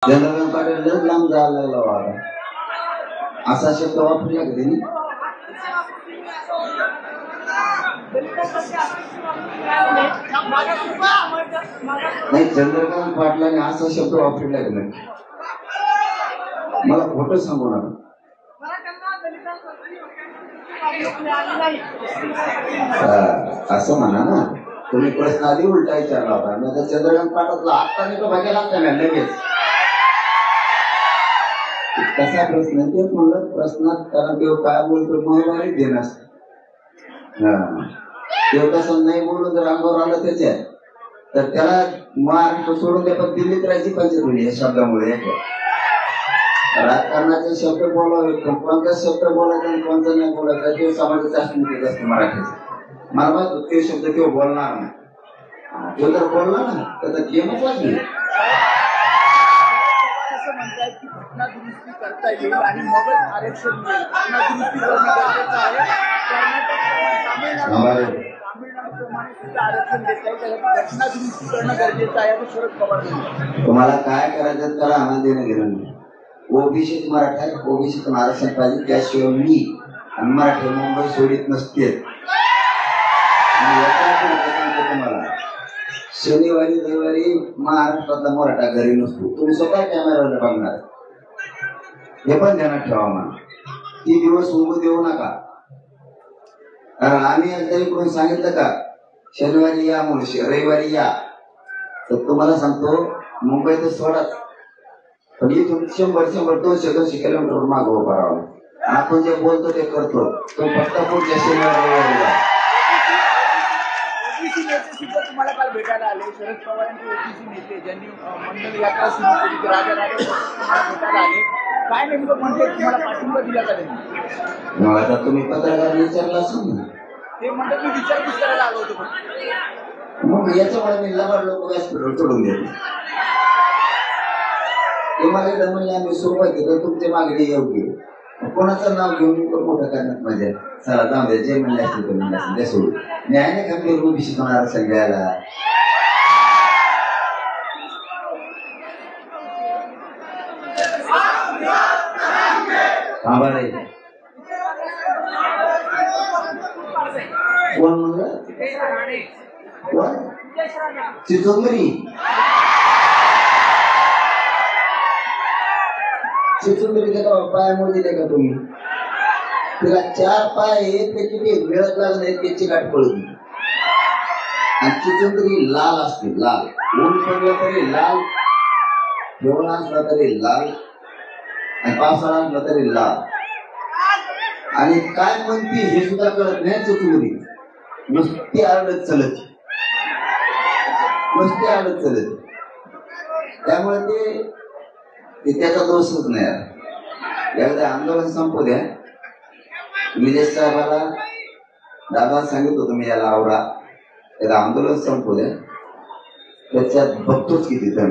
चंद्रकांत पाटील लस लांब जायला लागला वाटा असा शब्द वापरला का त्यांनी? नाही, चंद्रकांत पाटलाने असा शब्द वापरला का नाही? मला खोटं सांगू नका. असं म्हणा ना, तुम्ही प्रश्न आधी उलटा विचारला होता. नाही चंद्रकांत पाटलातला आत्ता नाही तो भाग्याला लागला लगेच. कसा प्रश्न तेच म्हणलं प्रश्नात, कारण तो काय बोलतो महाभारत देण असत. तो तसं नाही बोलून जर अंगावर आलं त्याच्यात तर त्याला महाराष्ट्र सोडून द्या, पण दिल्लीत राहायची पंचायत होईल या शब्दामुळे. राजकारणाचे शब्द बोलावे, कोणता शब्द बोलायचा आणि कोणता नाही बोलायचा ते समाजाचा अस्मितेत असते मराठीचा. मला माहित ते शब्द किंवा बोलणार नाही. तो जर बोलला ना त्याचा गेमच वाजली. घटना दुरुस्ती करता येईल आणि मगच आरक्षण मिळेल. घटना दुरुस्ती करणं गरजेचं आहे. तामिळनाडूप्रमाणे सुद्धा आरक्षण देत आहे, त्यासाठी घटना दुरुस्ती करणं गरजेचं आहे असं शरद पवार म्हणतात. तुम्हाला काय करायचं त्याला आनंद देणं घेणं नाही. ओबीसी मराठा आहे, ओबीसीतून आरक्षण पाहिजे, त्याशिवाय मी आणि मराठी मुंबई सोडित नसते. तुम्हाला शनिवारी रविवारी महाराष्ट्रातला मराठा घरी नसतो. तुम्ही स्वतः कॅमेरावर बघणार, हे पण ध्यानात ठेवा. मला ती दिवस उभं देऊ नका, कारण आम्ही एकदा इकडून सांगितलं का शनिवारी या म्हणून रविवारी या, तर तुम्हाला सांगतो मुंबईत सोडा, पण इथून 100-200 किलोमीटर मागं उभं राहावं. आपण जे बोलतो ते करतो. तो फक्त पुढच्या शनिवारी ओबीसी नेते सुद्धा तुम्हाला काल भेटायला आले. शरद पवारांचे ओबीसी नेते ज्यांनी मंडल यात्रा सुरू केली, राजा तुम्हाला भेटायला आले. काय नेमकं म्हणते, तुम्हाला पाठिंबा दिला का त्यांनी? मग आता तुम्ही पत्रकार विचारला असेल ना, ते म्हणतात मी विचारपूस करायला आलो होतो. मग याच्यामुळे मी लबाड लोक व्यासपीठावर चढून देतो. ते मला एकदा म्हणजे आम्ही सुरुवात केली तुमच्या मागणी योग्य, कोणाचं नाव घेऊन मोठं करण्यात मजा. चला जाऊ द्या, जे म्हणले असतील ते म्हणले असतील त्या सोडून. न्याय नाही का मी ओबीसी पण आरक्षण द्यायला. कोण म्हणलं? कोण? चिचुंदरी. चिचुंदरी का पाय मोदी का तुम्ही? तिला 4 पाय आहेत, त्याची ते मिळत लागत नाही, त्याची गाठ पडली. आणि चिचुंदरी लाल असते, लाल. ऊन पडलं तरी लाल, जेवण असला तरी लाल, आणि पावसाळा असला तरी लाल. आणि काय म्हणते हे सुद्धा कळत नाही चिचुंदरी. नुसती आडत चलत, नुसती आडत चलत. त्यामुळे ते त्याचा दोषच नाही. एकदा आंदोलन संपू द्या. निलेश साहेबाला दादा सांगितलं होतं मी याला आवरा, त्याला आंदोलन संपू द्या, त्याच्यात बघतोच किती तर